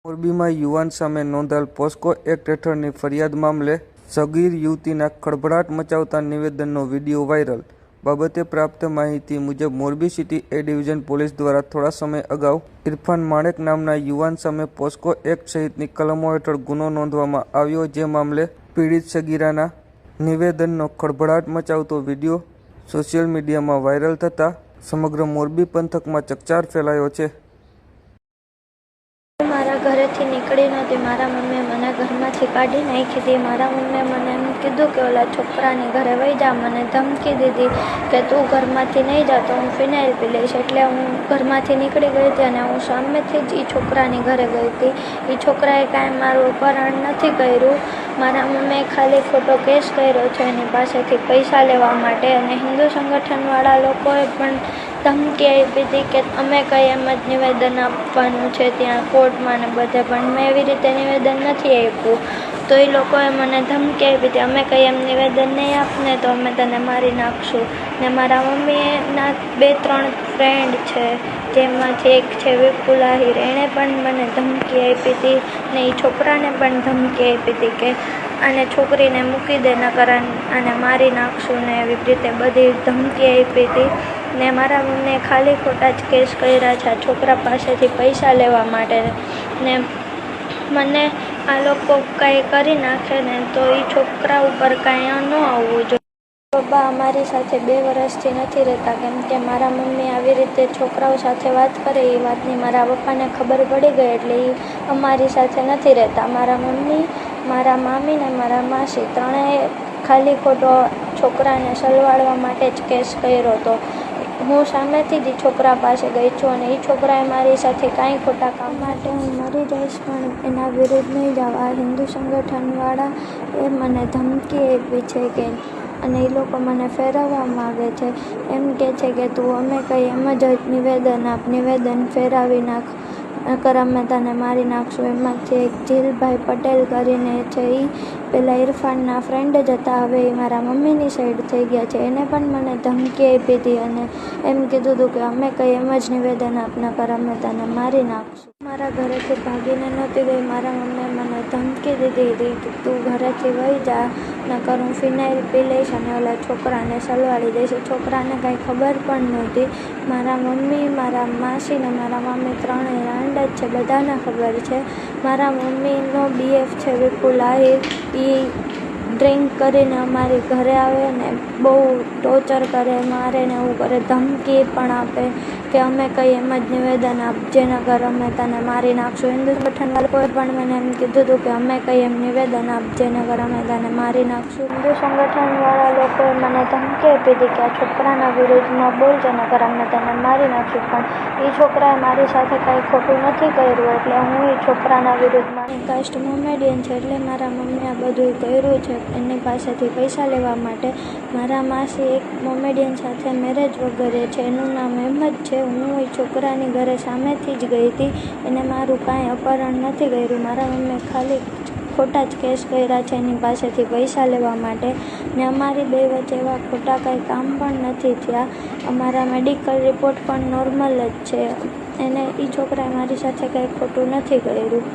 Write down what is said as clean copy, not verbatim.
મોરબીમાં યુવાન સામે નોંધાયેલ પોસ્કો એક્ટ હેઠળની ફરિયાદ મામલે સગીર યુવતીના ખળભળાટ મચાવતા નિવેદનનો વિડીયો વાયરલ. બાબતે પ્રાપ્ત માહિતી મુજબ મોરબી સિટી એ ડિવિઝન પોલીસ દ્વારા થોડા સમય અગાઉ ઇરફાન માણેક નામના યુવાન સામે પોસ્કો એક્ટ સહિતની કલમો હેઠળ ગુનો નોંધવામાં આવ્યો, જે મામલે પીડિત સગીરાના નિવેદનનો ખળભળાટ મચાવતો વિડીયો સોશિયલ મીડિયામાં વાયરલ થતાં સમગ્ર મોરબી પંથકમાં ચકચાર ફેલાયો છે. મારા ઘરેથી નીકળી નહોતી. મારા મમ્મીએ મને ઘરમાંથી કાઢી નાખી હતી. મારા મમ્મીએ મને એમ કીધું કે ઓલા છોકરાની ઘરે વહી જા. મને ધમકી દીધી કે તું ઘરમાંથી નહીં જા તો હું ફિનાઇલ પી લઈશ. એટલે હું ઘરમાંથી નીકળી ગઈ હતી અને હું સામેથી જ એ છોકરાની ઘરે ગઈ હતી. એ છોકરાએ કાંઈ મારું અપહરણ નથી કર્યું. મારા મમ્મીએ ખાલી ખોટો કેસ કર્યો છે એની પાસેથી પૈસા લેવા માટે. અને હિન્દુ સંગઠનવાળા લોકોએ પણ ધમકી આપી હતી કે અમે કંઈ એમ જ નિવેદન આપવાનું છે ત્યાં કોર્ટમાં ને બધે, પણ મેં એવી રીતે નિવેદન નથી આપ્યું. તો એ લોકોએ મને ધમકી આપી હતી, અમે કંઈ એમ નિવેદન નહીં આપને તો અમે તને મારી નાખશું. ને મારા મમ્મીના 2-3 ફ્રેન્ડ છે, જેમાંથી એક છે વિપુલ આહિર, એણે પણ મને ધમકી આપી હતી. ને એ છોકરાને પણ ધમકી આપી હતી કે આને છોકરીને મૂકી દે નકર આને મારી નાખશું ને એવી રીતે બધી ધમકી આપી હતી. ને મારા મમ્મીએ ખાલી ખોટા જ કેસ કર્યા છે આ છોકરા પાસેથી પૈસા લેવા માટે. ને મને આ લોકો કાંઈ કરી નાખે ને તો એ છોકરા ઉપર કાંઈ ન આવવું જોઈએ. પપ્પા અમારી સાથે 2 વર્ષથી નથી રહેતા, કેમ કે મારા મમ્મી આવી રીતે છોકરાઓ સાથે વાત કરે એ વાતની મારા પપ્પાને ખબર પડી ગઈ, એટલે એ અમારી સાથે નથી રહેતા. મારા મમ્મી, મારા મામી ને મારા માસી ત્રણેય ખાલી ખોટો છોકરાને સલવાડવા માટે જ કેસ કર્યો હતો. હું સામેથી જ છોકરા પાસે ગઈ છું અને એ છોકરાએ મારી સાથે કાંઈ ખોટા કામ માટે હું મરી જઈશ પણ એના વિરુદ્ધ નહીં જાઉં. આ હિન્દુ સંગઠનવાળા એ મને ધમકી આપી છે કે અને એ લોકો મને ફેરવવા માગે છે. એમ કહે છે કે તું અમે કંઈ એમ જ નિવેદન આપ, નિવેદન ફેરવી નાખ નકર અમે તને મારી નાખશું. એમાંથી એક જીલભાઈ પટેલ કરીને છે, એ પહેલાં ઇરફાનના ફ્રેન્ડ જ હતા, હવે એ મારા મમ્મીની સાઈડ થઈ ગયા છે. એને પણ મને ધમકી આપી હતી અને એમ કીધું હતું કે અમે કંઈ એમ જ નિવેદન આપ નકર અમે તને મારી નાખશું. મારા ઘરેથી ભાગીને નહોતી ગઈ. મારા મમ્મીએ મને ધમકી દીધી હતી કે તું ઘરેથી વહી જા નકર હું ફિનાઇલ પી લઈશ અને ઓલા છોકરાને સલવાડી દઈશ. છોકરાને કાંઈ ખબર પણ નહોતી. મારા મમ્મી, મારા માસી ને મારા મામી ત્રણેય રાંડ જ છે, બધાને ખબર છે. મારા મમ્મીનો BF છે વિપુલ આહિર, એ ડ્રિંક કરીને અમારી ઘરે આવે ને બહુ ટોર્ચર કરે, મારે ને એવું કરે, ધમકી પણ આપે કે અમે કંઈ એમ જ નિવેદન આપજે નકર અમે તને મારી નાખશું. હિન્દુ સંગઠનવાળા પણ મને એમ કીધું હતું કે અમે કંઈ એમ નિવેદન આપજે નકર અમે તને મારી નાખશું. હિન્દુ સંગઠનવાળા લોકોએ મને ધમકી આપી હતી કે આ છોકરાના વિરુદ્ધમાં બોલજે નકર અમે તને મારી નાખશું. પણ એ છોકરાએ મારી સાથે કાંઈ ખોટું નથી કર્યું, એટલે હું એ છોકરાના વિરુદ્ધમાં કાસ્ટ મોમેડિયન છે એટલે મારા મમ્મીએ આ બધું કર્યું છે એની પાસેથી પૈસા લેવા માટે. મારા માસી એક મોમેડિયન સાથે મેરેજ વગેરે છે, એનું નામ એમ જ છે. હું એ છોકરાની ઘરે સામેથી જ ગઈ હતી, એને મારું કાંઈ અપહરણ નથી કર્યું. મારા મમ્મીએ ખાલી ખોટા જ કેસ કર્યા છે એની પાસેથી પૈસા લેવા માટે. ને અમારી 2 વચ્ચે એવા ખોટા કાંઈ કામ પણ નથી થયા. અમારા મેડિકલ રિપોર્ટ પણ નોર્મલ જ છે. એને એ છોકરાએ મારી સાથે કાંઈ ખોટું નથી કર્યું.